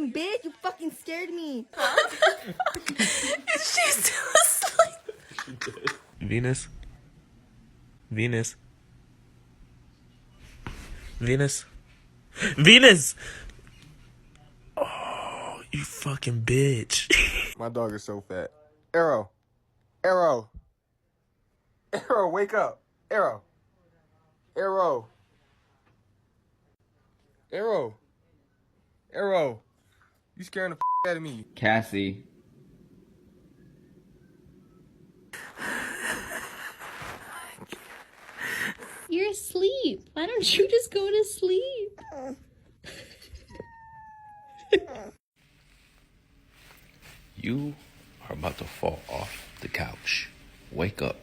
fucking bitch. You fucking scared me. Is she still asleep? Venus. Venus. Venus. Venus! Oh, you fucking bitch. My dog is so fat. Arrow. Arrow. Arrow, wake up. Arrow. Arrow. Arrow. Arrow. You scaring the out of me. Cassie. You're asleep. Why don't you just go to sleep? You are about to fall off the couch. Wake up.